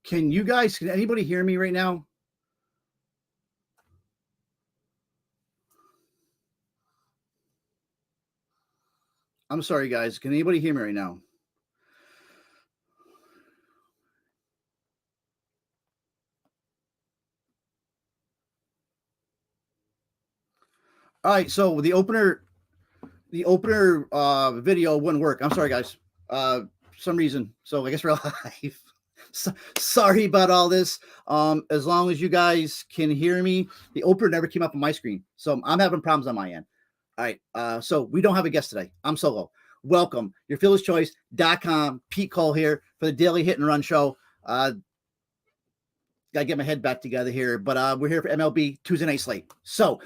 Can anybody hear me right now? I'm sorry, guys. Can anybody hear me right now? All right, so the opener video wouldn't work. I'm sorry, guys. Some reason. So I guess we're live. Sorry about all this. As long as you guys can hear me, the opener never came up on my screen, so I'm having problems on my end. All right, so we don't have a guest today. I'm solo. Welcome, your FearlessChoice.com. Pete Cole here for the Daily Hit and Run Show. Gotta get my head back together here, but we're here for MLB Tuesday Night Slate. So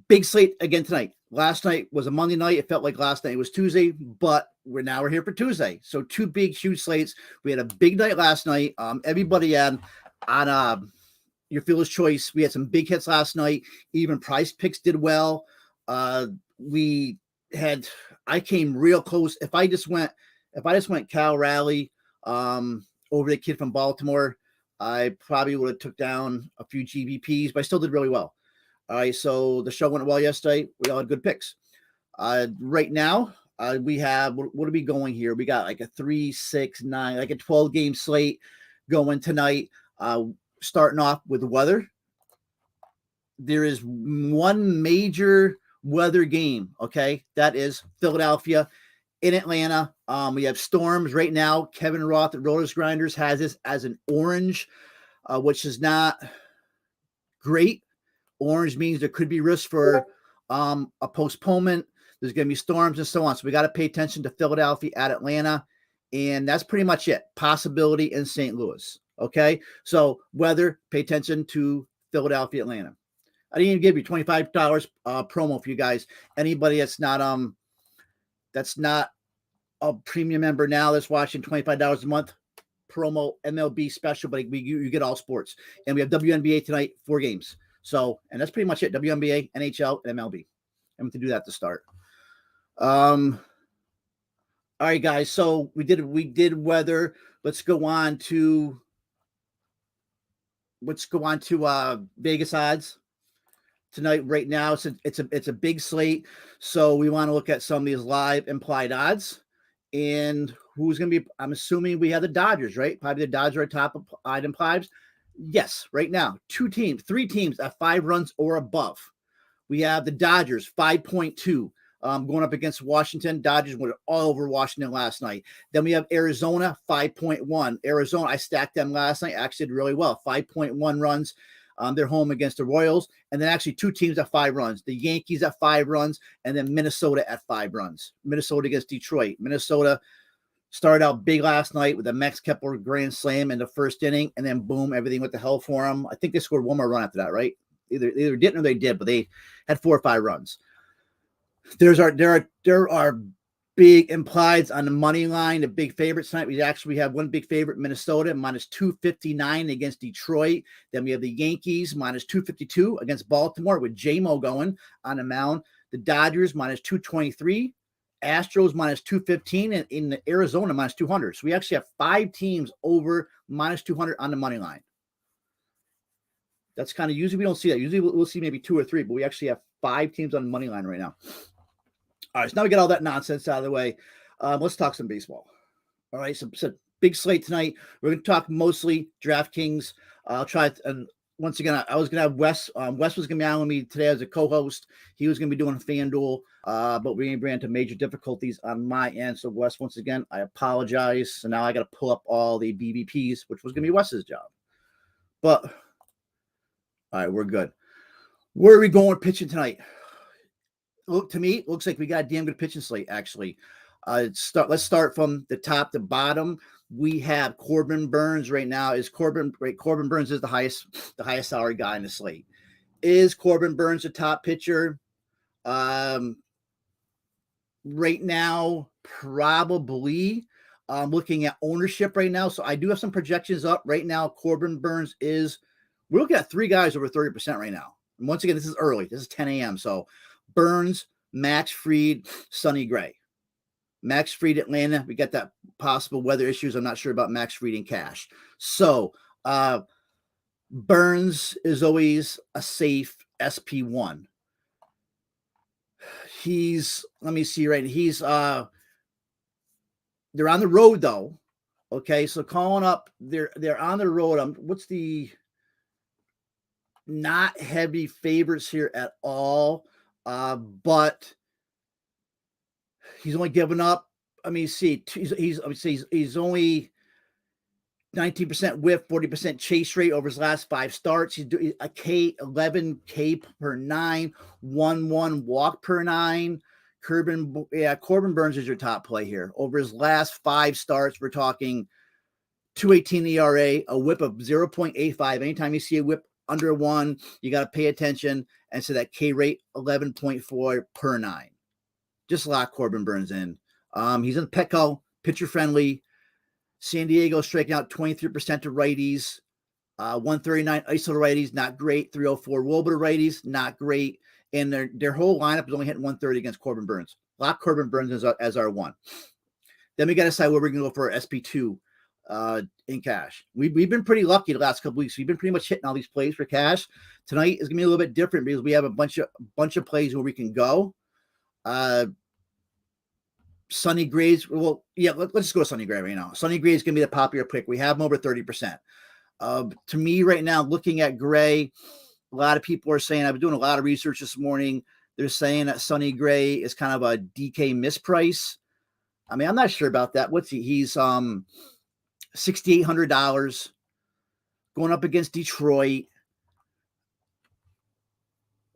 big slate again tonight. Last night was a Monday night. It felt like last night was Tuesday, but we're here for Tuesday. So two big, huge slates. We had a big night last night. Everybody on your Fearless Choice. We had some big hits last night. Even PrizePicks did well. I came real close. If I just went Cal Raleigh over the kid from Baltimore, I probably would have took down a few GBPs, but I still did really well. All right, so the show went well yesterday. We all had good picks. Right now, we have, what are we going here? We got like a 3, 6, 9, like a 12-game slate going tonight. Starting off with weather. There is one major weather game, okay? That is Philadelphia in Atlanta. We have storms right now. Kevin Roth at Rollers Grinders has this as an orange, which is not great. Orange means there could be risk for a postponement. There's going to be storms and so on. So we got to pay attention to Philadelphia at Atlanta. And that's pretty much it. Possibility in St. Louis. Okay. So weather, pay attention to Philadelphia, Atlanta. I didn't even give you $25 promo for you guys. Anybody that's not a premium member now that's watching, $25 a month promo MLB special, but you get all sports. And we have WNBA tonight, 4 games. So, and that's pretty much it. WNBA, NHL, and MLB. I'm going to do that to start. All right, guys. So we did weather. Let's go on to Vegas odds tonight. Right now, it's a big slate. So we want to look at some of these live implied odds and who's going to be. I'm assuming we have the Dodgers, right? Probably the Dodgers are top of odd implies. Yes, right now, 3 teams at 5 runs or above. We have the Dodgers, 5.2, going up against Washington. Dodgers went all over Washington last night. Then we have Arizona, 5.1. Arizona, I stacked them last night, actually did really well, 5.1 runs. They're home against the Royals. And then actually 2 teams at 5 runs. The Yankees at 5 runs, and then Minnesota at 5 runs. Minnesota against Detroit. Minnesota started out big last night with a Max Kepler grand slam in the first inning, and then boom, everything went to hell for them. I think they scored one more run after that, right? Either didn't or they did, but they had 4 or 5 runs. There are big implieds on the money line. The big favorites tonight. We have one big favorite, Minnesota, minus 259 against Detroit. Then we have the Yankees minus 252 against Baltimore with J-Mo going on the mound. The Dodgers minus 223. Astros minus 215, and in Arizona minus 200. So we actually have 5 teams over minus 200 on the money line. That's kind of, usually we don't see that. Usually we'll see maybe 2 or 3, but we actually have 5 teams on the money line right now. All right, so now we get all that nonsense out of the way. Let's talk some baseball. All right, so big slate tonight. We're going to talk mostly DraftKings. I'll try and once again, I was going to have Wes. Wes was going to be on with me today as a co-host. He was going to be doing FanDuel, but we ran into major difficulties on my end. So, Wes, once again, I apologize. So now I got to pull up all the BBPs, which was going to be Wes's job. But, all right, we're good. Where are we going with pitching tonight? Look, to me, it looks like we got a damn good pitching slate, actually. Let's start from the top to bottom. We have Corbin Burns right now. Corbin Burns is the highest salary guy in the slate. Is Corbin Burns the top pitcher? Right now, probably. Looking at ownership right now. So I do have some projections up right now. Corbin Burns we're looking at 3 guys over 30% right now. And once again, this is early. This is 10 a.m. So Burns, Max Fried, Sonny Gray. Max Fried, Atlanta. We got that possible weather issues. I'm not sure about Max Fried in cash. So Burns is always a safe SP1. Let me see right. They're on the road though. Okay, so calling up, they're on the road. What's the not heavy favorites here at all? But he's only given up. I mean, see, he's only 19% whiff, 40% chase rate over his last 5 starts. He's doing a K, 11 K per 9, 1 walk per 9. Corbin Burns is your top play here. Over his last 5 starts, we're talking 2.18 ERA, a whip of 0.85. Anytime you see a whip under 1, you got to pay attention. And so that K rate, 11.4 per 9. Just lock Corbin Burns in. He's in Petco, pitcher friendly. San Diego striking out 23% to righties. 139 ISO to righties, not great. 304 Woba to righties, not great. And their whole lineup is only hitting 130 against Corbin Burns. Lock Corbin Burns as our 1. Then we got to decide where we're going to go for our SP2 in cash. We've been pretty lucky the last couple weeks. We've been pretty much hitting all these plays for cash. Tonight is going to be a little bit different because we have a bunch of plays where we can go. Sonny Gray's, well, yeah, let's just go to Sonny Gray right now. Sonny Gray is going to be the popular pick. We have him over 30%. To me right now, looking at Gray, a lot of people are saying, I've been doing a lot of research this morning. They're saying that Sonny Gray is kind of a DK misprice. I mean, I'm not sure about that. What's he? He's $6,800 going up against Detroit.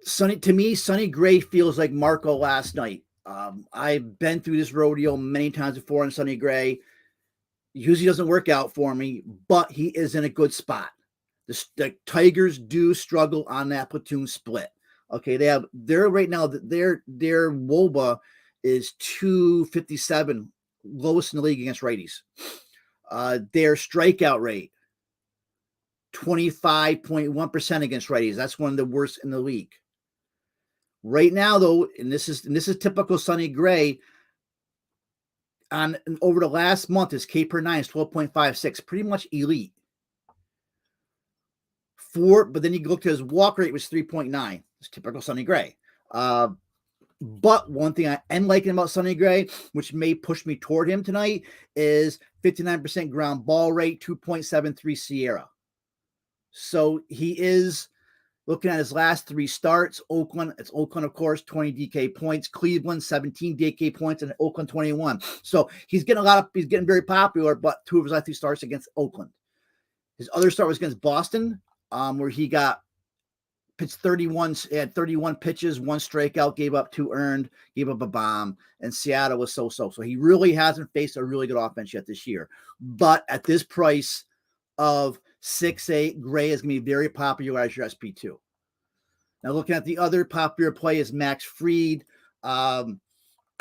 To me, Sonny Gray feels like Marco last night. I've been through this rodeo many times before on Sonny Gray. Usually doesn't work out for me, but he is in a good spot. The Tigers do struggle on that platoon split. Okay, they're right now, their WOBA is 257, lowest in the league against righties. Their strikeout rate, 25.1% against righties. That's one of the worst in the league. Right now, though, and this is typical Sonny Gray, over the last month, his K per 9 is 12.56, pretty much elite. But then you look to his walk rate was 3.9. It's typical Sonny Gray. But one thing I am liking about Sonny Gray, which may push me toward him tonight, is 59% ground ball rate, 2.73 Sierra. So he is looking at his last 3 starts. Oakland, of course, 20 DK points. Cleveland, 17 DK points, and Oakland, 21. So he's getting very popular, but 2 of his last 3 starts against Oakland. His other start was against Boston, where he pitched 31 pitches, 1 strikeout, gave up 2 earned, gave up a bomb, and Seattle was so-so. So he really hasn't faced a really good offense yet this year. But at this price of 6.8, Gray is going to be very popular as your SP2. Now, looking at the other popular play is Max Fried. I'm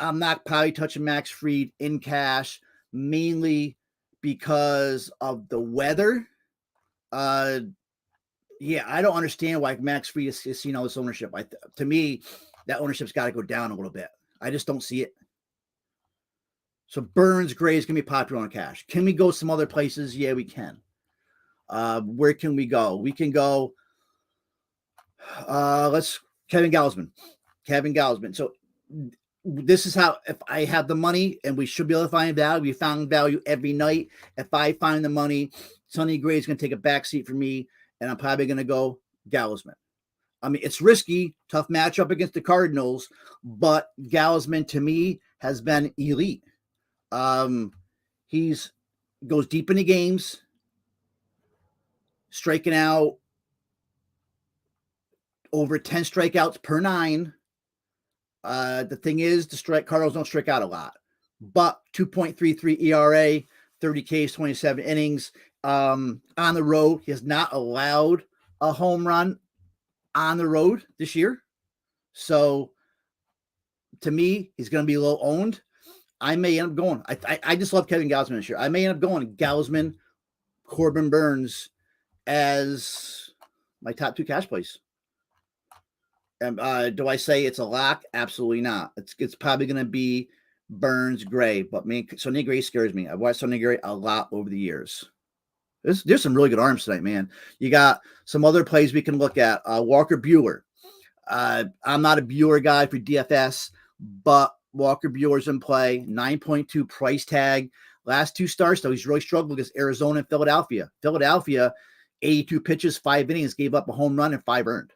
not probably touching Max Fried in cash, mainly because of the weather. Yeah, I don't understand why Max Fried is seeing all this ownership. To me, that ownership's got to go down a little bit. I just don't see it. So Burns, Gray is going to be popular on cash. Can we go some other places? Yeah, we can. Where can we go? We can go. Kevin Gausman. So this is how, if I have the money, and we should be able to find value. We found value every night. If I find the money, Sonny Gray is going to take a backseat for me, and I'm probably going to go Gausman. I mean, it's risky, tough matchup against the Cardinals, but Gausman to me has been elite. He's goes deep into games, striking out over 10 strikeouts per 9. The thing is, Cardinals don't strike out a lot, but 2.33 ERA, 30 Ks, 27 innings. On the road, he has not allowed a home run on the road this year. So to me, he's going to be low owned. I may end up going. I just love Kevin Gausman this year. I may end up going Gausman, Corbin Burns as my top 2 cash plays. And do I say it's a lock? Absolutely not. It's probably going to be Burns, Gray. But Sonny Gray scares me. I've watched Sonny Gray a lot over the years. There's some really good arms tonight, man. You got some other plays we can look at. Walker Buehler. I'm not a Buehler guy for DFS, but Walker Buehler's in play. 9.2 price tag. Last 2 starts, though, he's really struggled against Arizona and Philadelphia. Philadelphia, 82 pitches, 5 innings, gave up a home run and 5 earned.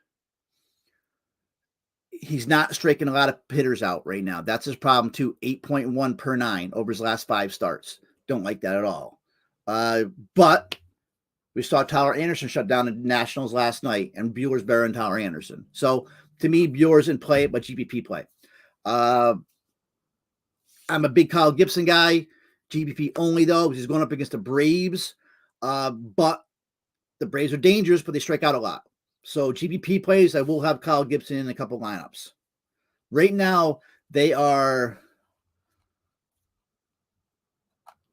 He's not striking a lot of hitters out right now. That's his problem, too. 8.1 per 9 over his last 5 starts. Don't like that at all. But we saw Tyler Anderson shut down the Nationals last night, and Buehler's better than Tyler Anderson. So, to me, Buehler's in play, but GPP play. I'm a big Kyle Gibson guy. GPP only, though, because he's going up against the Braves. But the Braves are dangerous, but they strike out a lot. So GPP plays, I will have Kyle Gibson in a couple lineups. Right now, they are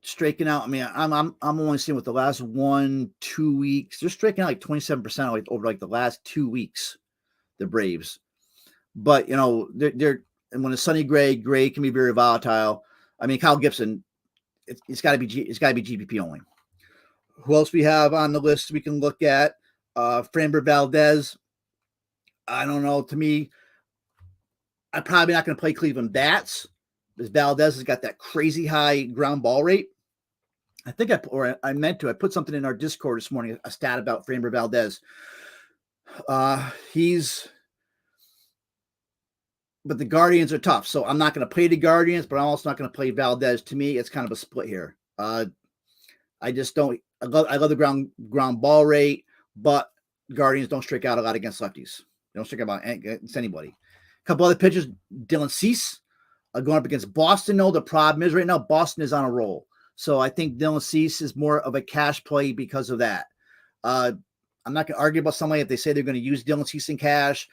striking out. I mean, I'm only seeing with the last 1-2 weeks, they're striking out like 27% over like the last 2 weeks, the Braves. But you know, they're and when it's Sonny Gray can be very volatile. I mean, Kyle Gibson, it's got to be GPP only. Who else we have on the list we can look at? Framber Valdez. I don't know. To me, I'm probably not going to play Cleveland bats because Valdez has got that crazy high ground ball rate. I think I put something in our Discord this morning, a stat about Framber Valdez. But the Guardians are tough, so I'm not going to play the Guardians, but I'm also not going to play Valdez. To me, it's kind of a split here. I just don't. I love the ground ball rate, but Guardians don't strike out a lot against lefties. They don't strike out against anybody. A couple other pitchers, Dylan Cease, going up against Boston. No, the problem is right now Boston is on a roll, so I think Dylan Cease is more of a cash play because of that. I'm not going to argue about somebody if they say they're going to use Dylan Cease in cash.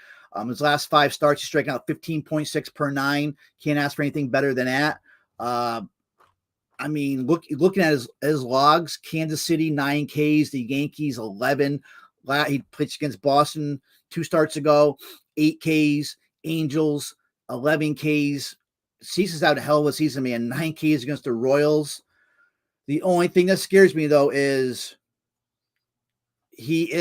His last 5 starts, he's striking out 15.6 per 9. Can't ask for anything better than that. I mean, looking at his logs, Kansas City 9 Ks, the Yankees 11. He pitched against Boston 2 starts ago, 8 Ks, Angels 11 Ks. Cease is out a hell of a season, man. 9 Ks against the Royals. The only thing that scares me though is he'll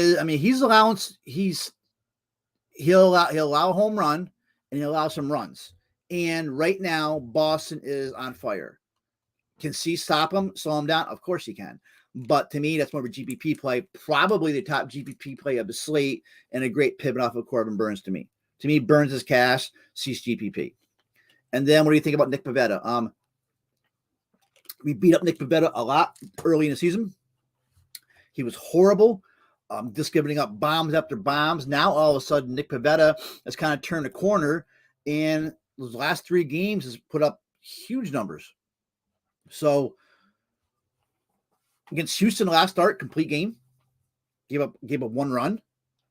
allow a home run and he'll allow some runs. And right now, Boston is on fire. Can Cease stop him, slow him down? Of course he can. But to me, that's more of a GPP play, probably the top GPP play of the slate, and a great pivot off of Corbin Burns to me. To me, Burns is cash, Cease GPP. And then what do you think about Nick Pivetta? We beat up Nick Pivetta a lot early in the season. He was horrible, just giving up bombs after bombs. Now, all of a sudden, Nick Pivetta has kind of turned a corner, and those last 3 games has put up huge numbers. So, against Houston last start, complete game. Gave up 1 run.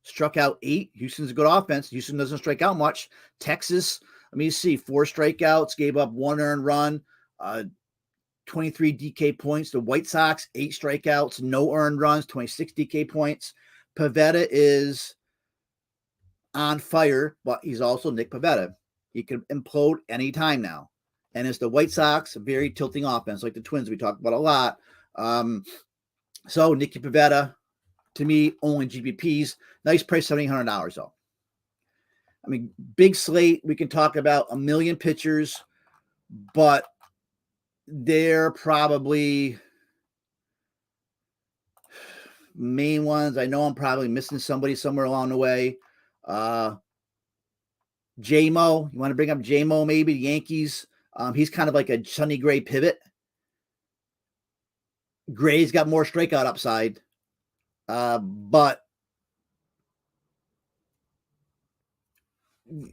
Struck out 8. Houston's a good offense. Houston doesn't strike out much. Texas, let me see, 4 strikeouts. Gave up 1 earned run. 23 DK points. The White Sox, 8 strikeouts. No earned runs. 26 DK points. Pivetta is on fire, but he's also Nick Pivetta. He could implode anytime now. And it's the White Sox, a very tilting offense, like the Twins we talk about a lot. So Nicky Pivetta, to me, only GPPs. Nice price, $7,800 though. I mean, big slate. We can talk about a million pitchers, but they're probably main ones. I know I'm probably missing somebody somewhere along the way. J-Mo, you want to bring up J-Mo maybe, the Yankees. He's kind of like a Sonny Gray pivot. Gray's got more strikeout upside, but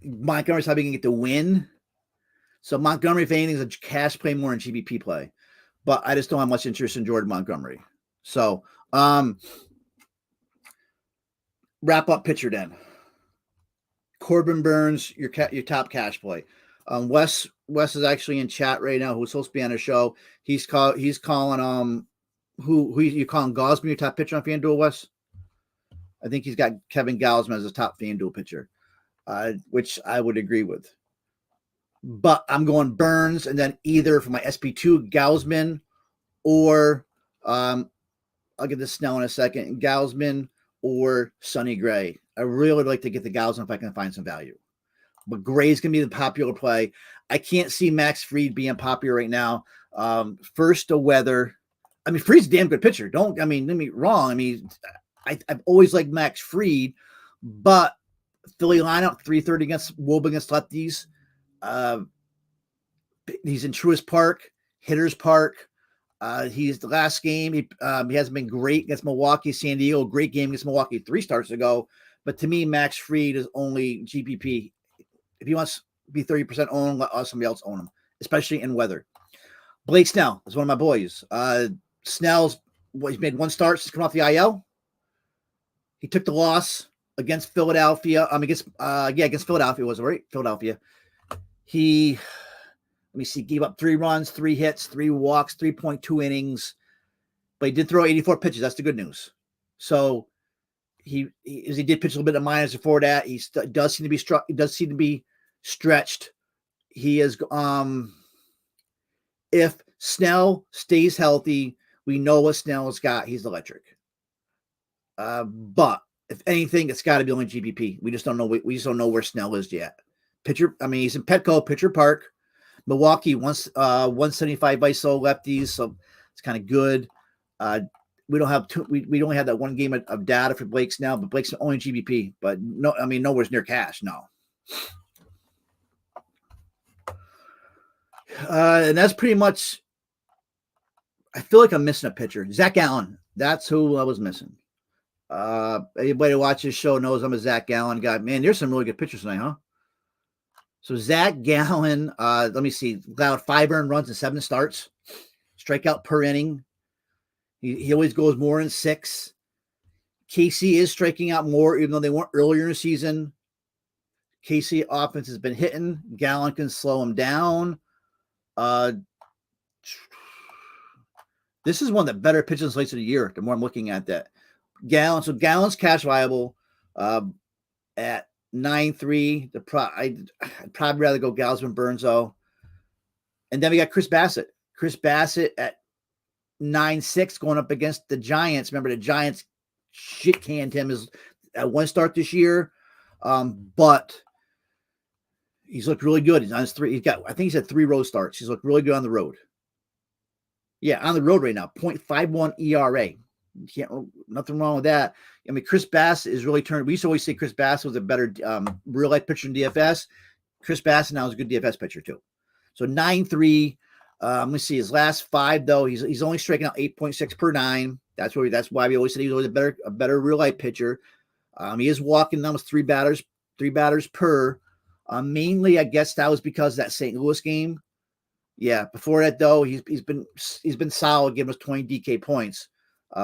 Montgomery's probably going to get the win. So Montgomery, if anything, is a cash play more than GBP play. But I just don't have much interest in Jordan Montgomery. So wrap up pitcher then. Corbin Burns, your top cash play. Wes is actually in chat right now, who's supposed to be on the show. He's calling who you calling Gausman your top pitcher on FanDuel, Wes? I think he's got Kevin Gausman as his top FanDuel pitcher, which I would agree with. but I'm going Burns, and then either for my SP2, Gausman, or I'll get to Snell in a second, Gausman or Sonny Gray. I really would like to get the Gausman if I can find some value. But Gray's going to be the popular play. I can't see Max Fried being popular right now. First, the weather. I mean, Fried's a damn good pitcher. Don't get me wrong. I mean, I've always liked Max Fried, but Philly lineup 330 against Woba against lefties. He's in Truist Park, Hitters Park. He's the last game. He hasn't been great against Milwaukee, San Diego. Great game against Milwaukee 3 starts ago. But to me, Max Fried is only GPP. If he wants to be 30% owned, let somebody else own him, especially in weather. Blake Snell is one of my boys. Snell's he's made 1 start since coming off the IL. He took the loss against Philadelphia. Against Philadelphia was right. Philadelphia. He gave up 3 runs, 3 hits, 3 walks, 3.2 innings, but he did throw 84 pitches. That's the good news. So he did pitch a little bit of minors before that. He does seem to be struck. He does seem to be stretched. He is. If Snell stays healthy, we know what Snell's got. He's electric. But if anything, it's got to be only GPP. We just don't know. We just don't know where Snell is yet. Pitcher. He's in Petco, Pitcher Park. Milwaukee, 175 ISO lefties, so it's kind of good. We don't have we only have that 1 game of data for Blake's now, but Blake's only GBP. But no, nowhere's near cash. No. And that's pretty much. I feel like I'm missing a pitcher. Zach Allen. That's who I was missing. Anybody who watches this show knows I'm a Zach Allen guy. Man, there's some really good pitchers tonight, huh? So Zach Gallen, let me see, allowed 5 earned runs and 7 starts, strikeout per inning. He always goes more than 6. KC is striking out more, even though they weren't earlier in the season. KC offense has been hitting. Gallen can slow him down. This is one of the better pitching slates of the year. The more I'm looking at that, Gallen. So Gallen's cash viable at 9.3. I'd probably rather go Gausman Burns though. And then we got Chris Bassett. Chris Bassett at 9.6 going up against the Giants. Remember, the Giants shit canned him at 1 start this year. But he's looked really good. He's on his 3. I think he's had 3 road starts. He's looked really good on the road. Yeah, on the road right now. 0.51 ERA. Nothing wrong with that. Chris Bassett is really turned. We used to always say Chris Bassett was a better real life pitcher in DFS. Chris Bassett now is a good DFS pitcher too. So 9.3. Let me see his last 5 though. He's only striking out 8.6 per 9. That's why we always said he was always a better real life pitcher. He is walking almost 3 batters per. Mainly, I guess that was because of that St. Louis game. Yeah. Before that though, he's been solid, giving us 20 DK points.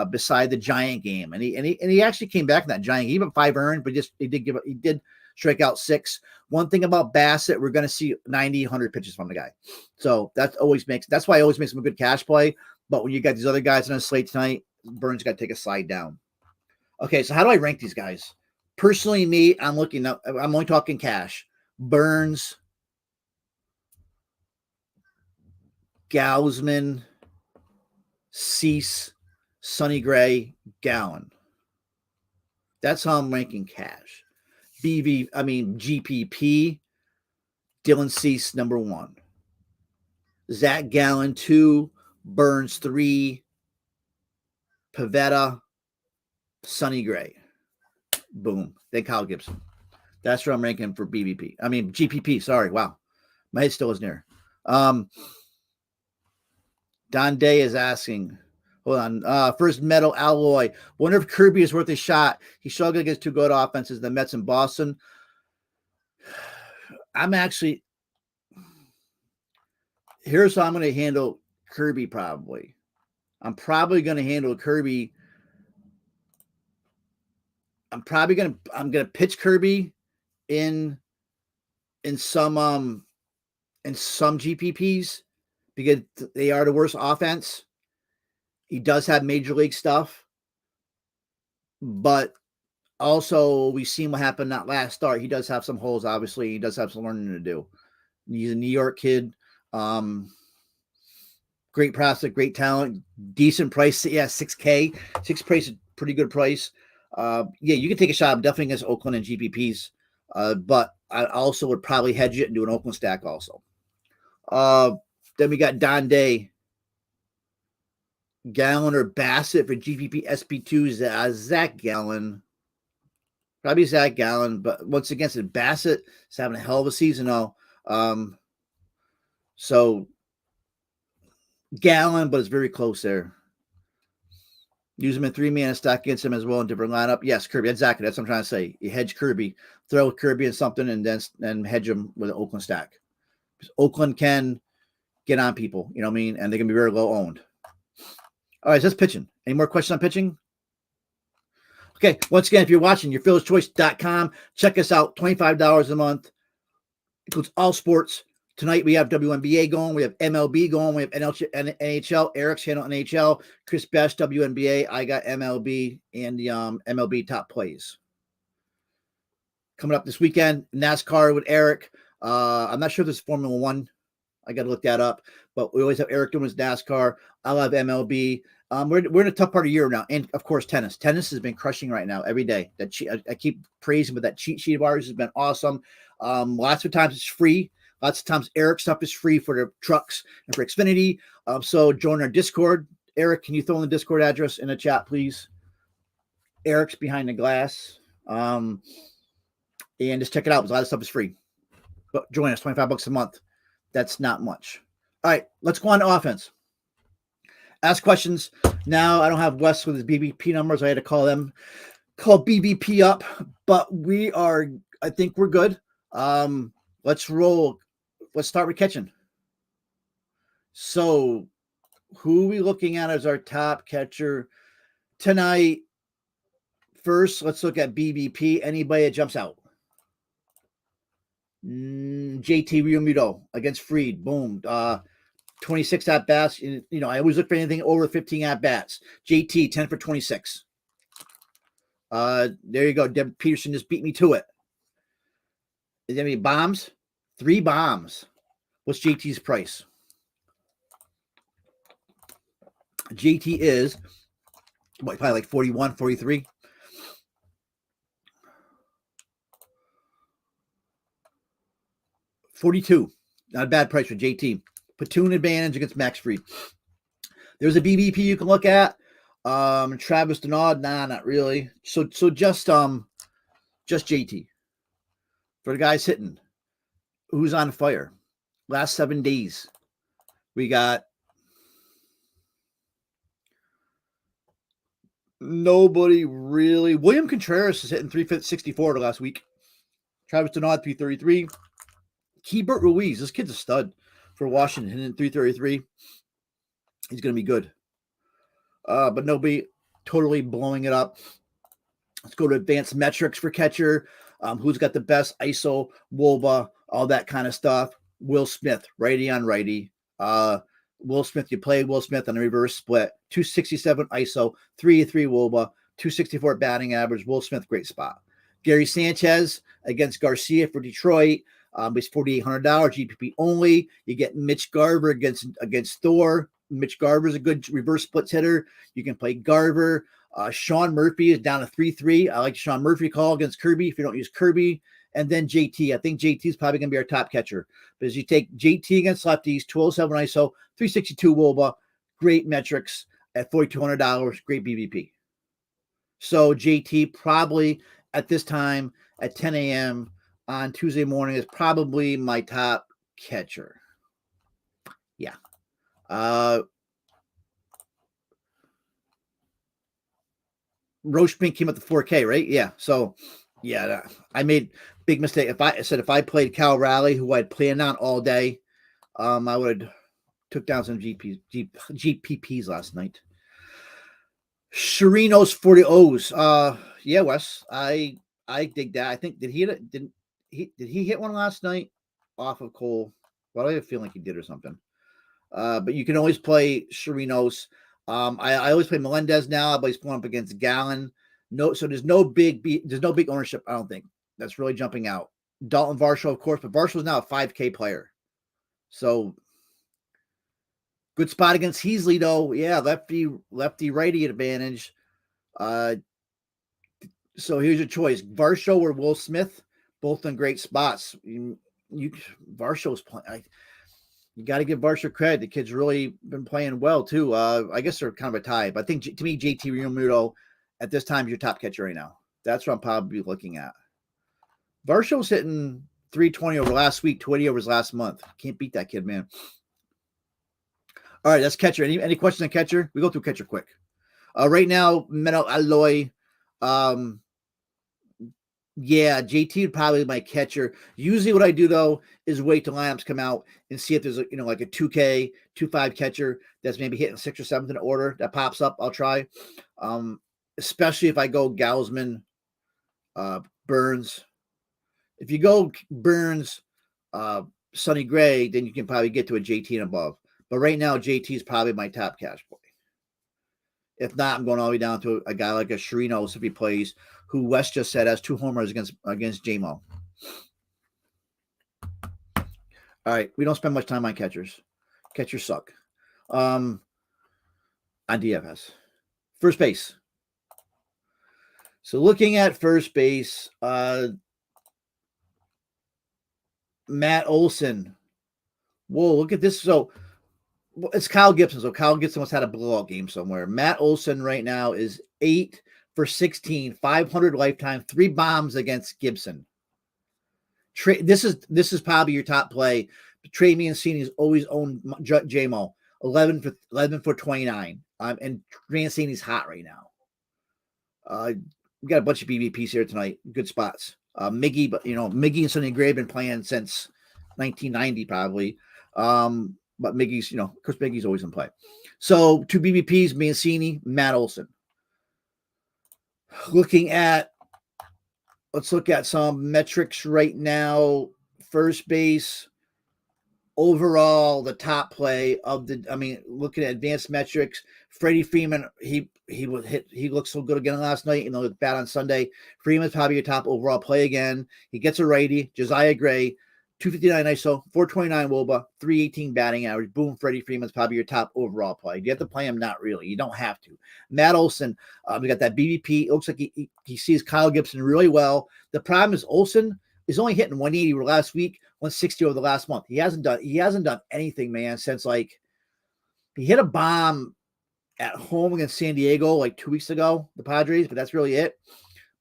Beside the Giant game, and he actually came back in that Giant game, even 5 earned, but he did strike out 6. One thing about Bassett, we're going to see 90, 100 pitches from the guy, so that's why it always makes him a good cash play. But when you got these other guys on a slate tonight, Burns got to take a slide down. Okay, so how do I rank these guys? Personally, me, I'm only talking cash. Burns, Gausman, Cease, Sonny Gray, Gallen. That's how I'm ranking cash. GPP, Dylan Cease, number 1. Zach Gallen, 2. Burns, 3. Pivetta, Sonny Gray. Boom. Then Kyle Gibson. That's where I'm ranking for GPP. Sorry. Wow. My head still isn't there. Don Day is asking, hold on. First metal alloy. Wonder if Kirby is worth a shot. He struggled against 2 good offenses, the Mets and Boston. Here's how I'm going to handle Kirby probably. I'm going to pitch Kirby in some GPPs because they are the worst offense. He does have major league stuff, but also we've seen what happened that last start. He does have some holes, obviously. He does have some learning to do. He's a New York kid. Great prospect, great talent, decent price. Yeah, 6K. 6 price is pretty good price. Yeah, you can take a shot. I'm definitely against Oakland and GPPs. But I also would probably hedge it and do an Oakland stack also. Then we got Donde, Gallen or Bassett for GPP SP2. Zach Gallen. Probably Zach Gallen, but once again, Bassett is having a hell of a season now. So Gallen, but it's very close there. Use him in 3-man stack against him as well in different lineup. Yes, Kirby. Exactly. That's what I'm trying to say. You hedge Kirby, throw Kirby in something, and then hedge him with an Oakland stack. Because Oakland can get on people, you know what I mean? And they can be very low owned. All right, that's pitching. Any more questions on pitching? Okay, once again, if you're watching, yourphillieschoice.com. Check us out, $25 a month. Includes all sports. Tonight we have WNBA going. We have MLB going. We have NHL. Eric's handle NHL. Chris Best, WNBA. I got MLB and the MLB top plays. Coming up this weekend, NASCAR with Eric. I'm not sure if there's Formula One. I got to look that up. But we always have Eric doing his NASCAR. I'll have MLB. We're in a tough part of the year now. And, of course, tennis. Tennis has been crushing right now every day. I keep praising, but that cheat sheet of ours has been awesome. Lots of times it's free. Lots of times Eric stuff is free for the trucks and for Xfinity. So join our Discord. Eric, can you throw in the Discord address in the chat, please? Eric's behind the glass. And just check it out. A lot of stuff is free. But join us, $25 a month. That's not much. All right, let's go on to offense. Ask questions. Now I don't have Wes with his BBP numbers. I had to call BBP up, but I think we're good. Let's roll. Let's start with catching. So who are we looking at as our top catcher tonight? First, let's look at BBP. Anybody that jumps out. JT Realmuto against Fried. Boom. 26 at-bats. You know, I always look for anything over 15 at-bats. JT, 10 for 26. There you go. Deb Peterson just beat me to it. Is there any bombs? 3 bombs. What's JT's price? JT is probably like 41, 43. $42. Not a bad price for JT. Platoon advantage against Max Fried. There's a BBP you can look at. Travis Denaud, nah, not really. So just JT. For the guys hitting. Who's on fire? Last 7 days. We got nobody really. William Contreras is hitting 364 the last week. Travis Denaud, 333. Keibert Ruiz, this kid's a stud for Washington, hitting 333. He's going to be good. But nobody totally blowing it up. Let's go to advanced metrics for catcher. Who's got the best ISO, WOBA, all that kind of stuff. Will Smith, righty on righty. Will Smith, you play Will Smith on a reverse split. 267 ISO, 3-3 WOBA, 264 batting average. Will Smith, great spot. Gary Sanchez against Garcia for Detroit. He's $4,800 GPP only. You get Mitch Garver against Thor. Mitch Garver is a good reverse splits hitter. You can play Garver. Sean Murphy is down to 3-3. I like Sean Murphy call against Kirby if you don't use Kirby. And then JT. I think JT is probably going to be our top catcher. But as you take JT against lefties, 207 ISO, 362 WOBA, great metrics at $4,200, great BVP. So JT probably at this time at 10 a.m. on Tuesday morning is probably my top catcher. Yeah. Roche Pink came at the 4K, right? Yeah. So, yeah, I made big mistake. If I played Cal Raleigh, who I'd planned on all day, I would have took down some GPPs last night. Chirinos 40 O's. Yeah, Wes, I dig that. I think did he hit one last night off of Cole? Well, I have a feeling like he did or something. But you can always play Chirinos. I always play Melendez now, but he's going up against Gallen. So there's no big ownership. I don't think that's really jumping out. Dalton Varsho, of course, but Varsho's now a 5K player. So good spot against Heasley, though. Yeah, lefty righty advantage. So here's your choice: Varsho or Will Smith, both in great spots. Varshow's playing. You got to give Varsho credit. The kid's really been playing well too. I guess they're kind of a tie, but I think to me, JT Realmuto at this time is your top catcher right now. That's what I'm probably looking at. Varshow's hitting 320 over last week, 20 over his last month. Can't beat that kid, man. All right, that's catcher. Any questions on catcher? We go through catcher quick. Right now, Metal Alloy. Yeah, JT would probably be my catcher. Usually what I do, though, is wait till lineups come out and see if there's like a 2K, 2-5 catcher that's maybe hitting 6th or 7th in order that pops up. I'll try. Especially if I go Gausman, Burns. If you go Burns, Sonny Gray, then you can probably get to a JT and above. But right now, JT is probably my top cash play. If not, I'm going all the way down to a guy like a Chirinos if he plays, who West just said has 2 homers against JMO. All right, we don't spend much time on catchers. Catchers suck. On DFS. First base. So looking at first base, Matt Olson. Whoa, look at this. So it's Kyle Gibson. So Kyle Gibson must have had a blowout game somewhere. Matt Olson right now is 8 for 16, 500 lifetime, 3 bombs against Gibson. This is probably your top play. Trey Mancini's always owned JMO, 11 for 29. And Mancini's hot right now. We got a bunch of BVPs here tonight. Good spots. Miggy, but Miggy and Sonny Gray have been playing since 1990 probably. But Miggy's, of course, Miggy's always in play. So 2 BVPs, Mancini, Matt Olson. Let's look at some metrics right now. First base, overall, the top play looking at advanced metrics, Freddie Freeman, he looked so good again last night, looked bad on Sunday. Freeman's probably your top overall play again. He gets a righty, Josiah Gray, 259 ISO, 429 WOBA, 318 batting average. Boom, Freddie Freeman's probably your top overall play. Do you have to play him? Not really. You don't have to. Matt Olson, we got that BVP. It looks like he sees Kyle Gibson really well. The problem is Olson is only hitting 180 last week, 160 over the last month. He hasn't done anything, man, since he hit a bomb at home against San Diego like 2 weeks ago, the Padres, but that's really it.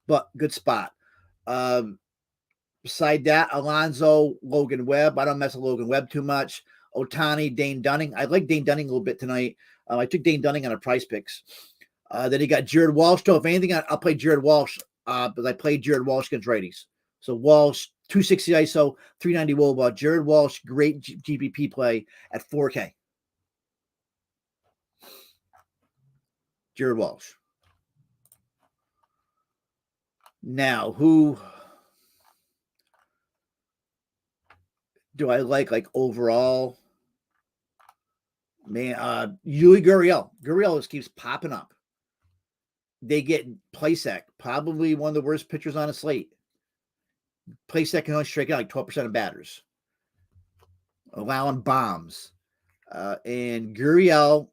But good spot. Beside that, Alonso, Logan Webb. I don't mess with Logan Webb too much. Ohtani, Dane Dunning. I like Dane Dunning a little bit tonight. I took Dane Dunning on a PrizePicks. Then he got Jared Walsh. So if anything, I'll play Jared Walsh, but I played Jared Walsh against righties. So Walsh, 260 ISO, 390 WOBA. Jared Walsh, great GPP play at 4K. Jared Walsh. Now, who do I like overall? Man, Yuli Gurriel. Gurriel just keeps popping up. They get Plesac, probably one of the worst pitchers on a slate. Plesac can only strike out like 12% of batters, allowing bombs. And Gurriel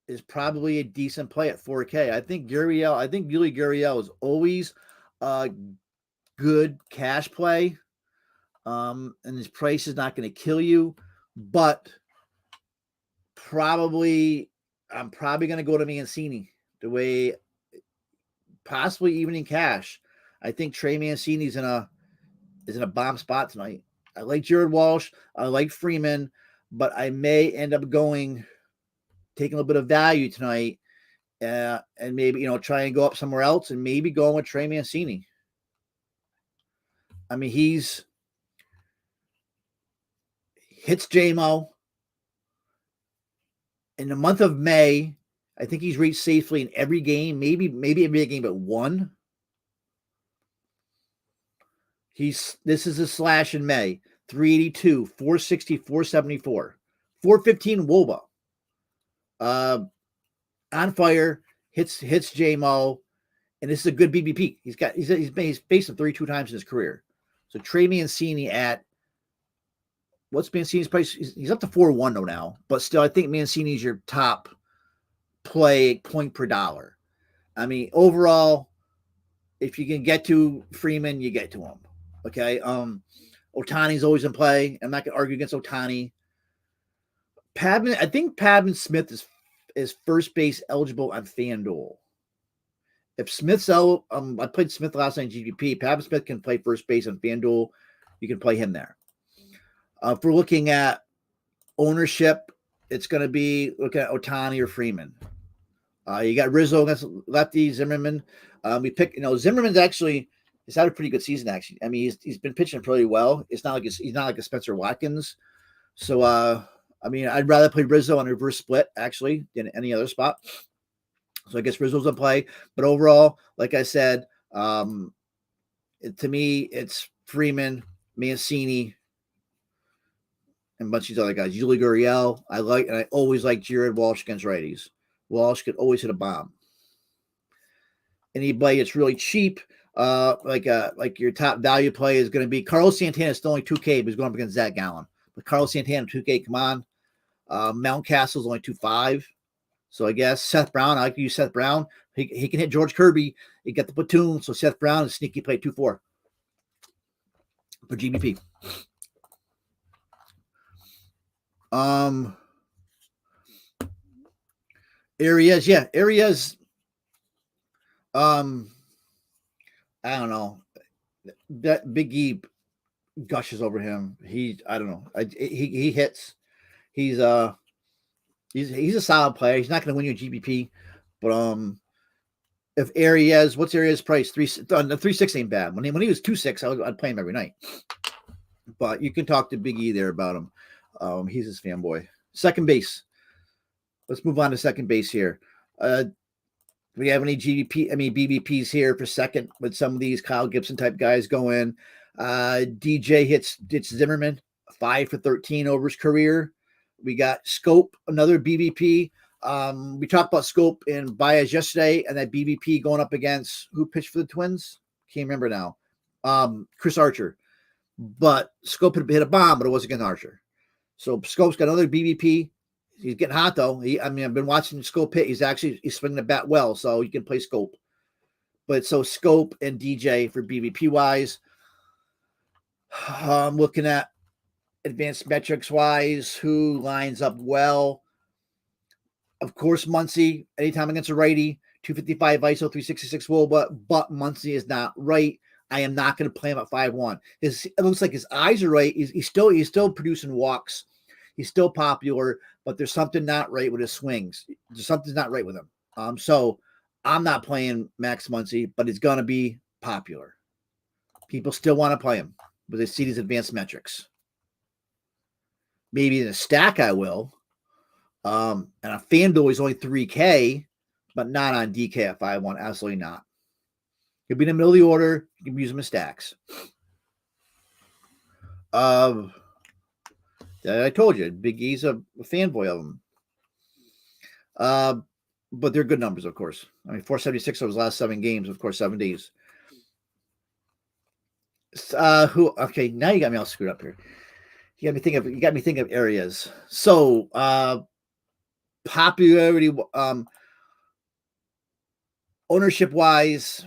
is probably a decent play at 4K. I think Yuli Gurriel is always a good cash play. And his price is not going to kill you, but I'm probably going to go to Mancini the way possibly even in cash. I think Trey Mancini's is in a bomb spot tonight. I like Jared Walsh. I like Freeman, but I may end up taking a little bit of value tonight, and maybe, try and go up somewhere else and maybe going with Trey Mancini. I mean, he's hits JMO. In the month of May, I think he's reached safely in every game, maybe every game but one. This is a slash in May. 382, 460, 474, 415 WOBA. On fire, hits JMO, and this is a good BBP. He's faced him 32 times in his career. So Trey Mancini at what's Mancini's price? He's up to 4-1 though now, but still, I think Mancini's your top play point per dollar. I mean, overall, if you can get to Freeman, you get to him. Okay. Ohtani's always in play. I'm not going to argue against Ohtani. I think Pavin Smith is first base eligible on FanDuel. If Smith's out, I played Smith last night in GPP. Pavin Smith can play first base on FanDuel. You can play him there. If we're looking at ownership, it's going to be looking at Ohtani or Freeman. You got Rizzo against lefty Zimmerman. Zimmerman's actually he's had a pretty good season. Actually, I mean he's been pitching pretty well. It's not like he's not like a Spencer Watkins. So I mean I'd rather play Rizzo on a reverse split actually than any other spot. So I guess Rizzo's in play, but overall, like I said, to me it's Freeman, Mancini, and a bunch of these other guys. Yuli Gurriel, I always like Jared Walsh against righties. Walsh could always hit a bomb. Anybody that's really cheap, like your top value play is going to be Carlos Santana. Still only 2K, but he's going up against Zach Gallen. But Carlos Santana 2K, come on. Mountcastle's only 2.5. So I guess Seth Brown. I like to use Seth Brown. He can hit George Kirby. He got the platoon. So Seth Brown is sneaky play 2-4 for GBP. Arias. I don't know. That Big E gushes over him. I don't know. He hits. He's a solid player. He's not going to win you a GBP, but if Arias, what's Arias' price? 3.6 ain't bad. When he was 2.6, I'd play him every night. But you can talk to Big E there about him. He's his fanboy. Second base. Let's move on to second base here. Do we have any BBPs here for second with some of these Kyle Gibson type guys going? DJ hits Zimmerman 5 for 13 over his career. We got Scope, another BBP. We talked about Scope and Baez yesterday, and that BBP going up against who pitched for the Twins? Can't remember now. Chris Archer. But Scope had hit a bomb, but it was against Archer. So Scope's got another BBP. He's getting hot though. I've been watching Scope hit. He's swinging the bat well, so you can play Scope. But so Scope and DJ for BBP wise. I'm looking at advanced metrics wise, who lines up well. Of course, Muncy, anytime against a righty, 255 ISO, 366 wool, but Muncy is not right. I am not going to play him at 5-1. It looks like his eyes are right. He's still producing walks. He's still popular, but there's something not right with his swings. Something's not right with him. So I'm not playing Max Muncy, but it's going to be popular. People still want to play him, but they see these advanced metrics. Maybe in a stack I will. And a FanDuel is only 3K, but not on DK at 5-1. Absolutely not. He'll be in the middle of the order. You can use them as stacks. I told you, Big E's a fanboy of them. But they're good numbers, of course. I mean, 476 over his last 7 games, of course, 7 days. Okay, now you got me all screwed up here. You got me thinking of areas. So popularity, ownership wise,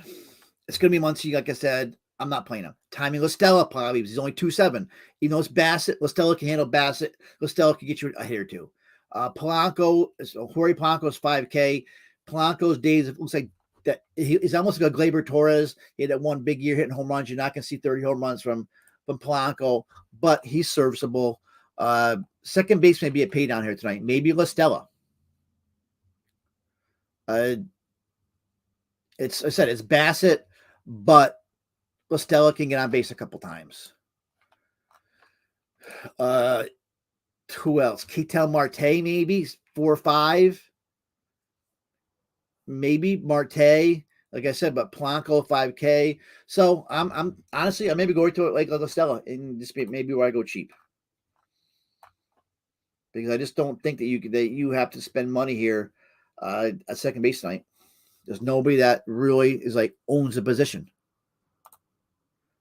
it's gonna be Muncy, like I said. I'm not playing him. Timmy LaStella probably. He's only 2.7. Even though it's Bassett, LaStella can handle Bassett. LaStella can get you a hit or two. Polanco, Jorge Polanco's 5K. Polanco's days, it looks like that he's almost like a Gleyber Torres. He had that one big year hitting home runs. You're not going to see 30 home runs from Polanco, but he's serviceable. Second base may be a pay down here tonight. Maybe LaStella. It's Bassett, but LaStella can get on base a couple times. Who else? Ketel Marte, maybe 4 or 5. Maybe Marte, like I said, but Polanco 5K. So I'm honestly, I maybe go to it like LaStella and just maybe where I go cheap, because I just don't think that you have to spend money here at second base tonight. There's nobody that really is like owns the position.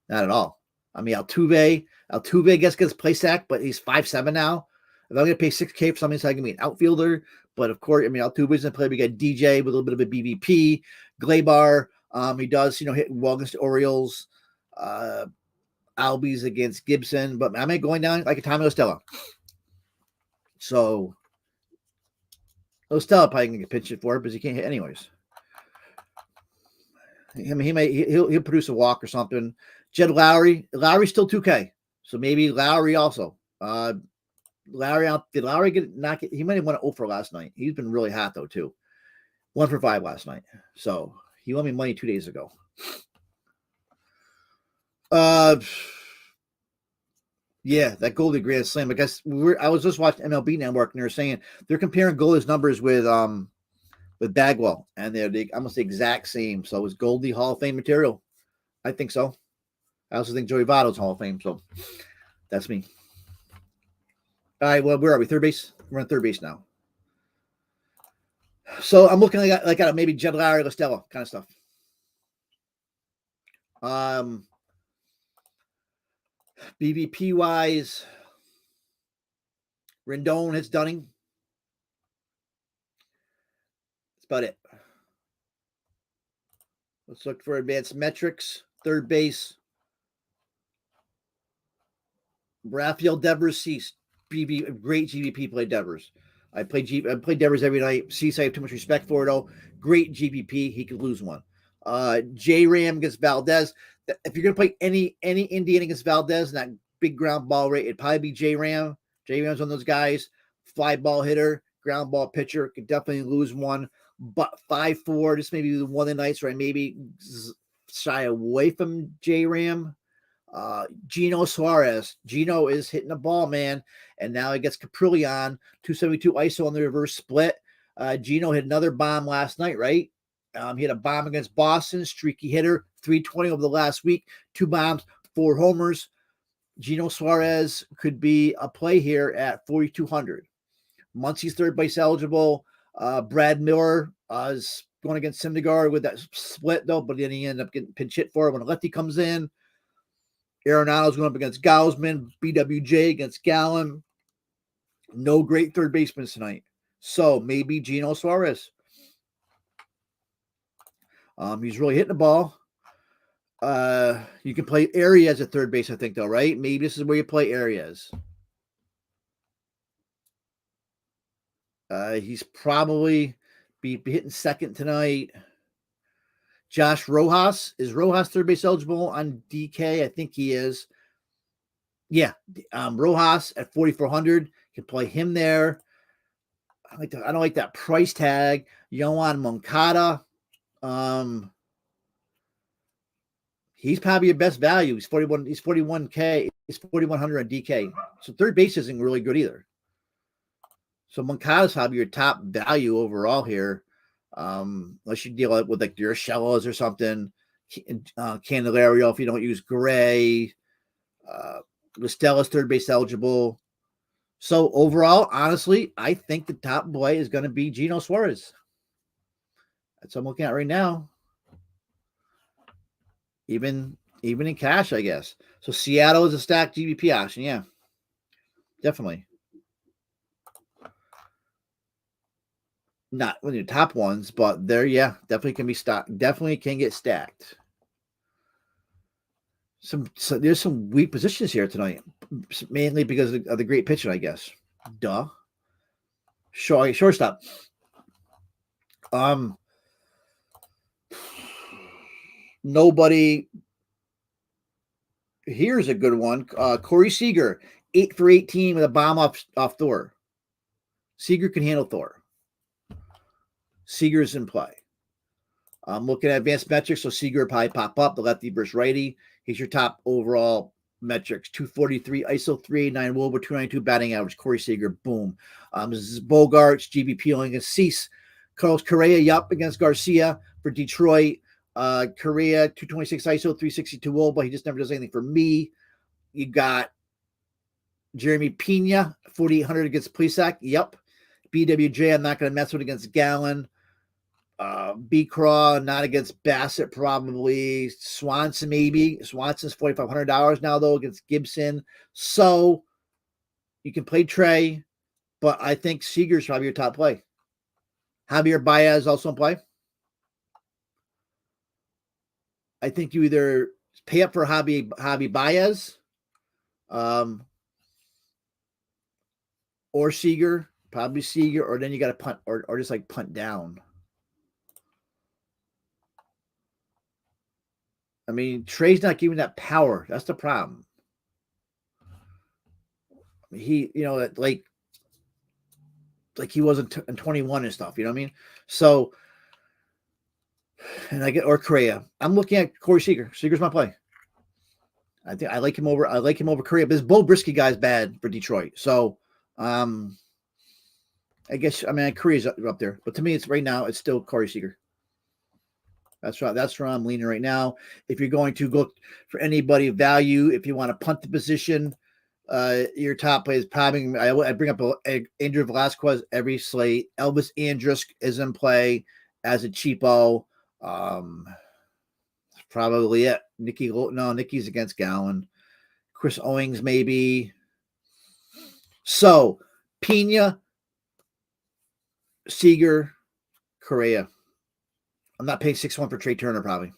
Not at all. I mean, Altuve gets play sack, but he's 5'7" now. If I'm going to pay $6K for something, so I can be an outfielder. But of course, I mean, Altuve's going to play. We got DJ with a little bit of a BVP. Gleyber, he does, hit well against the Orioles. Albies against Gibson. But I'm going down like a Tommy Ostella. So Ostella probably going to get pitched it for it because he can't hit anyways. I mean, he'll produce a walk or something. Jed Lowry's still 2K. So maybe Lowry also. Did Lowry get he might have won an 0 for last night. He's been really hot though too. 1 for 5 last night. So he won me money 2 days ago. Yeah, that Goldie Grand Slam. I guess I was just watching MLB Network and they're saying they're comparing Goldie's numbers with Bagwell, and they're almost the exact same. So is Goldie Hall of Fame material? I think so. I also think Joey Votto's Hall of Fame. So that's me. All right, well, where are we? Third base? We're on third base now. So I'm looking like at maybe Jed Lowry, Listella kind of stuff. BVP wise, Rendon hits Dunning. That's about it. Let's look for advanced metrics. Third base. Rafael Devers ceased. Great GVP play Devers. I play Devers every night. Cease, I have too much respect for it though. Great GVP. He could lose one. J-Ram against Valdez. If you're gonna play any Indian against Valdez and that big ground ball rate, it'd probably be J-Ram. J-Ram's one of those guys. Fly ball hitter, ground ball pitcher. Could definitely lose one. But 5-4, this may be one of the nights where I maybe shy away from J-Ram. Gino Suarez. Gino is hitting the ball, man. And now he gets Caprilli on 272 ISO on the reverse split. Gino hit another bomb last night, right? He had a bomb against Boston, streaky hitter, 320 over the last week, 2 bombs, 4 homers. Gino Suarez could be a play here at 4,200. Muncy's third base eligible. Brad Miller is going against Syndergaard with that split, though, but then he ended up getting pinch hit for it when a lefty comes in. Arenado's going up against Gausman. BWJ against Gallen. No great third baseman tonight. So maybe Gino Suarez. He's really hitting the ball. You can play Arias at third base, I think, though, right? Maybe this is where you play Arias. He's probably be hitting second tonight. Josh Rojas. Is Rojas third base eligible on DK? I think he is. Yeah. Rojas at 4,400. Can play him there. I don't like that price tag. Yohan Moncada. He's probably your best value. He's 41K. He's 4,100 on DK. So third base isn't really good either. So Moncada's probably your top value overall here. Unless you deal with like your Urshela's or something. Candelario if you don't use Gray. Listella's third base eligible. So overall, honestly, I think the top boy is going to be Gino Suarez. That's what I'm looking at right now. Even in cash, I guess. So Seattle is a stacked GVP option. Yeah, definitely. Not one of the top ones, but there, yeah, definitely can be stacked. Definitely can get stacked. So there's some weak positions here tonight, mainly because of the great pitching, I guess. Duh. Shortstop. Nobody. Here's a good one. Corey Seager, 8 for 18 with a bomb off Thor. Seager can handle Thor. Seager's in play. I'm looking at advanced metrics, so Seager probably pop up, the lefty versus righty. He's your top overall metrics. 243 ISO, 389 WOBA, 292 batting average. Corey Seager, boom. This is Bogarts, GVP only against Cease. Carlos Correa, against Garcia for Detroit. Correa, 226 ISO, 362 WOBA. He just never does anything for me. You got Jeremy Pena, 4,800 against Plesac. BWJ, I'm not going to mess with against Gallen. B. Craw, not against Bassett, probably. Swanson, maybe. Swanson's $4,500 now, though, against Gibson. So you can play Trey, but I think Seager's probably your top play. Javier Baez also in play. I think you either pay up for Javi Baez or Seager, probably Seager, or then you got to punt or just like punt down. I mean, Trey's not giving that power. That's the problem. He, like he wasn't in 21 and stuff. You know what I mean? So, and I get or Correa. I'm looking at Corey Seager. Seager's my play. I think I like him over Correa. But this Bo Brisky guy's bad for Detroit. So, I guess Correa's up there. But to me, it's right now. It's still Corey Seager. That's right. That's where I'm leaning right now. If you're going to go for anybody value, if you want to punt the position, your top play is probably. I bring up Andrew Velasquez every slate. Elvis Andrus is in play as a cheapo. Probably it. Nicky's against Gallen. Chris Owings maybe. So Pena, Seager, Correa. I'm not paying 6-1 for Trey Turner, probably.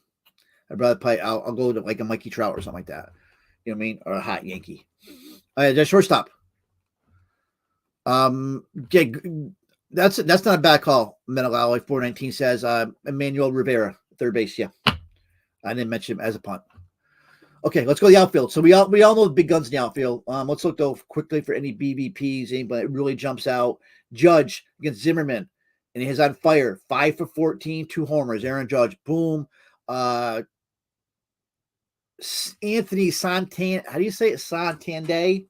I'd rather play. I'll go to like a Mikey Trout or something like that. You know what I mean? Or a hot Yankee. The shortstop. That's not a bad call. Menalao 419 says Emmanuel Rivera, third base. Yeah, I didn't mention him as a punt. Okay, let's go to the outfield. So we all know the big guns in the outfield. Let's look though quickly for any BVPs. Anybody that really jumps out. Judge against Zimmerman. And he's on fire. 5 for 14, 2 homers. Aaron Judge, boom. Anthony Santan, how do you say it? Santander,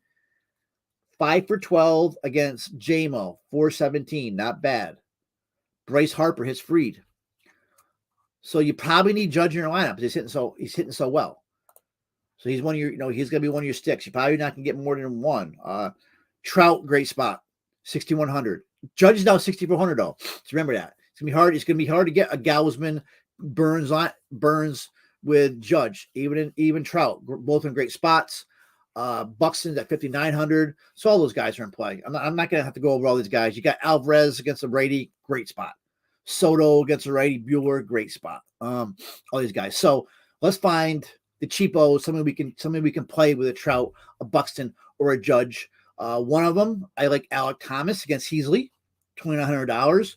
5 for 12 against JMO, 417. Not bad. Bryce Harper hits Freed. So you probably need Judge in your lineup. He's hitting so well. So he's one of your, he's gonna be one of your sticks. You're probably not gonna get more than one. Trout, great spot, 6,100. Judge is now 6,400 though. So remember that. It's gonna be hard. It's gonna be hard to get a Gausman Burns with Judge, even Trout, both in great spots. Buxton's at 5,900. So all those guys are in play. I'm not gonna have to go over all these guys. You got Alvarez against the righty, great spot. Soto against the righty, Bueller, great spot. All these guys. So let's find the cheapos, something we can play with a Trout, a Buxton, or a Judge. One of them, I like Alec Thomas against Heasley, $2,900.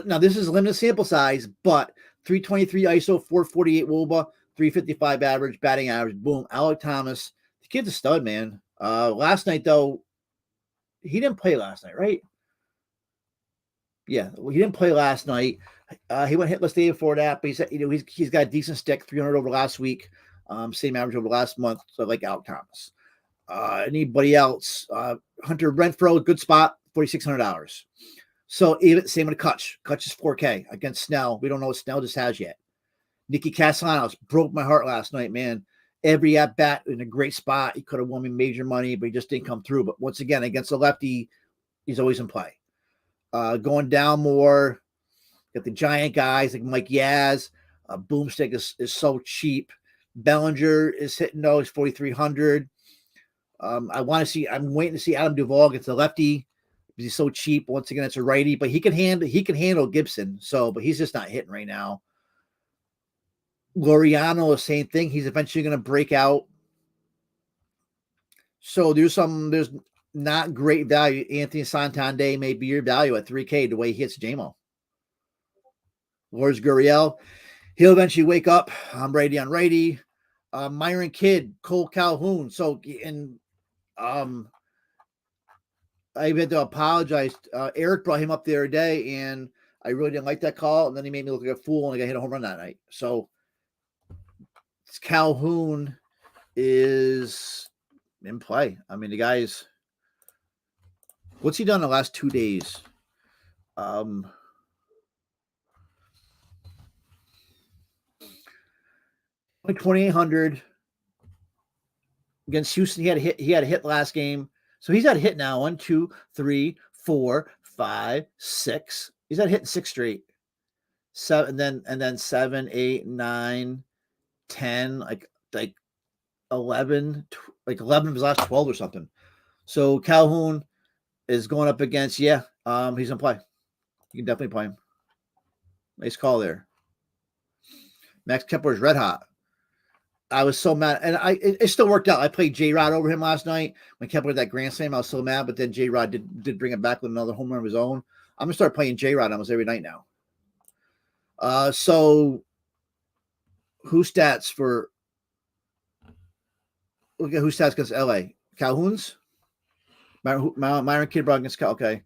Now, this is a limited sample size, but 323 ISO, 448 WOBA, 355 average, batting average. Boom, Alec Thomas. The kid's a stud, man. Last night, though, he didn't play last night, right? Yeah, he didn't play last night. He went hitless the day before that, but he said, he's got a decent stick, 300 over last week, same average over last month. So I like Alec Thomas. Anybody else? Hunter Renfroe, good spot, $4,600. So even same with Kutch. Kutch is 4K against Snell. We don't know what Snell just has yet. Nicky Castellanos broke my heart last night, man. Every at bat in a great spot. He could have won me major money, but he just didn't come through. But once again, against a lefty, he's always in play. Going down more, got the giant guys like Mike Yaz. Boomstick is so cheap. Bellinger is hitting those 4,300. I'm waiting to see Adam Duvall against the lefty. He's so cheap. Once again, it's a righty, but he can handle Gibson. So, but he's just not hitting right now. Laureano, the same thing. He's eventually going to break out. So there's not great value. Anthony Santander may be your value at 3K the way he hits JMO. Lourdes Gurriel, he'll eventually wake up. I'm righty on righty. Myron Kidd, Cole Calhoun. So, and I had to apologize. Eric brought him up the other day, and I really didn't like that call. And then he made me look like a fool, and I got hit a home run that night. So Calhoun is in play. I mean, the guy's what's he done the last 2 days? 2,800 against Houston. He had a hit last game. So he's had a hit now. 1, 2, 3, 4, 5, 6. He's had a hit in 6 straight. 7, and then 7, 8, 9, 10, like 11, like 11 of his last 12 or something. So Calhoun is going up against, he's gonna play. You can definitely play him. Nice call there. Max Kepler is red hot. I was so mad, and it still worked out. I played J-Rod over him last night when Kepler had that grand slam. I was so mad, but then J-Rod did bring it back with another home run of his own. I'm gonna start playing J-Rod almost every night now. So who stats for? Look at who stats against LA. Calhoun's Myron Kidbrough against Cal. Okay.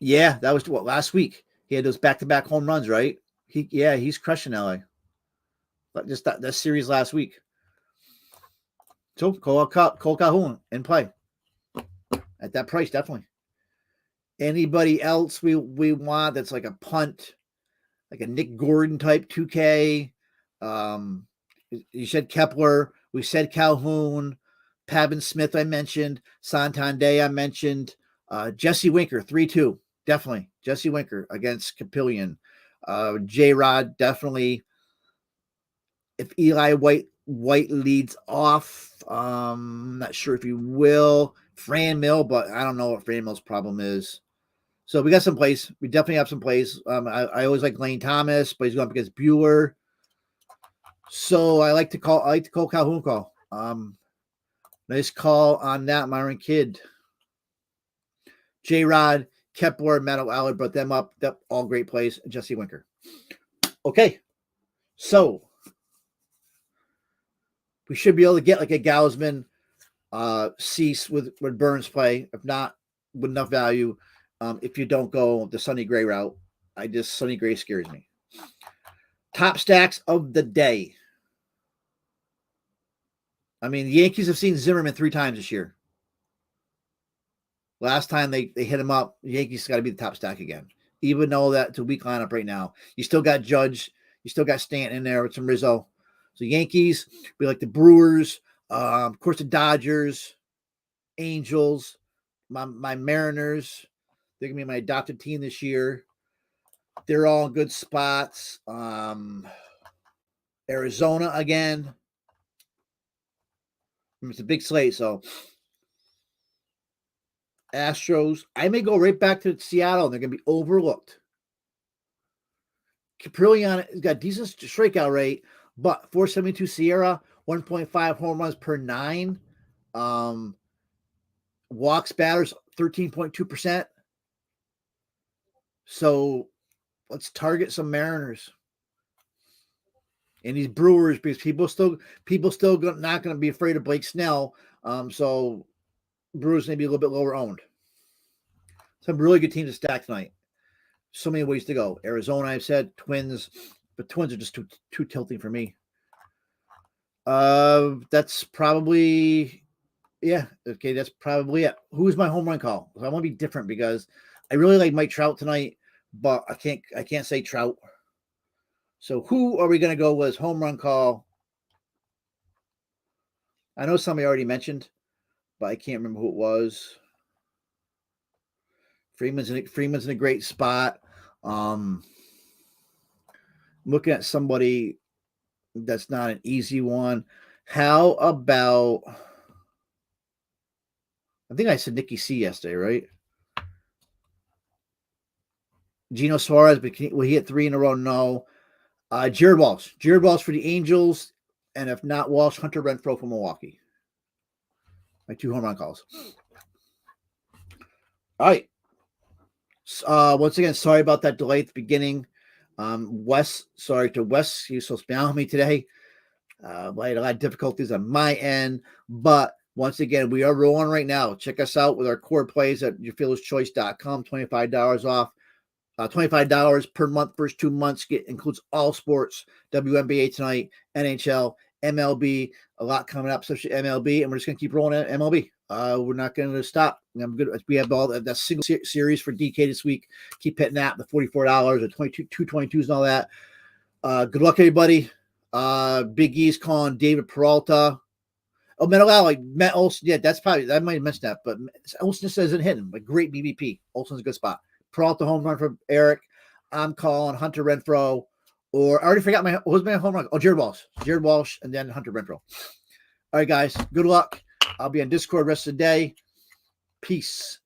Yeah, that was what last week. He had those back-to-back home runs, right? He's crushing LA. But just that series last week. So Cole Calhoun in play at that price, definitely. Anybody else we want that's like a punt, like a Nick Gordon type 2K? You said Kepler. We said Calhoun. Pavin Smith I mentioned. Santander I mentioned. Jesse Winker 3-2. Definitely. Jesse Winker against Capillion. J-Rod definitely. If Eli White leads off, not sure if he will. Fran Mill, but I don't know what Fran Mill's problem is. So we got some plays. We definitely have some plays. I always like Lane Thomas, but he's going up against Bueller. So I like to call Calhoun call. Nice call on that, Myron Kidd. J-Rod, Kepler, Matt Allard brought them up. All great plays. Jesse Winker. Okay. So we should be able to get like a Gausman, Cease with Burns play. If not, with enough value. If you don't go the Sonny Gray route, Sonny Gray scares me. Top stacks of the day. I mean, the Yankees have seen Zimmerman 3 times this year. Last time they hit him up, the Yankees got to be the top stack again. Even though that's a weak lineup right now. You still got Judge. You still got Stanton in there with some Rizzo. So Yankees, we like the Brewers, of course the Dodgers, Angels, my Mariners. They're going to be my adopted team this year. They're all in good spots. Arizona again. It's a big slate, so Astros. I may go right back to Seattle, and they're going to be overlooked. Caprillion has got decent strikeout rate, but 472 Sierra, 1.5 home runs per 9. Walks batters 13.2%. So let's target some Mariners and these Brewers because people still not going to be afraid of Blake Snell. So Brewers may be a little bit lower owned. Some really good teams to stack tonight. So many ways to go. Arizona, I've said, Twins, but Twins are just too tilting for me. That's probably okay, that's probably it. Who's my home run call? I want to be different because I really like Mike Trout tonight, but I can't say Trout. So who are we going to go with home run call? I know somebody already mentioned, but I can't remember who it was. Freeman's in a great spot. Looking at somebody that's not an easy one. How about, I think I said Nicky C yesterday, right? Gino Suarez, but will he hit 3 in a row? No. Jared Walsh for the Angels, and if not Walsh, Hunter Renfroe for Milwaukee. My 2 home run calls. All right. Once again, sorry about that delay at the beginning. Sorry to Wes. He was supposed to be on me today. I had a lot of difficulties on my end, but once again, we are rolling right now. Check us out with our core plays at yourfielderschoice.com. $25 off. $25 per month, first 2 months. Includes all sports, WNBA tonight, NHL, MLB, a lot coming up, especially MLB, and we're just going to keep rolling at MLB. We're not going to stop. I'm good. We have all that single series for DK this week. Keep hitting that, the $44, the 222s and all that. Good luck, everybody. Big E's calling David Peralta. Oh, Metal like Matt Olson. Yeah, that's probably, I might have missed that, but Olson just isn't hitting. Like, great BBP. Olson's a good spot. Peralta home run for Eric. I'm calling Hunter Renfroe, or I already forgot who's my home run. Oh, Jared Walsh, and then Hunter Renfroe. All right, guys. Good luck. I'll be on Discord rest of the day. Peace.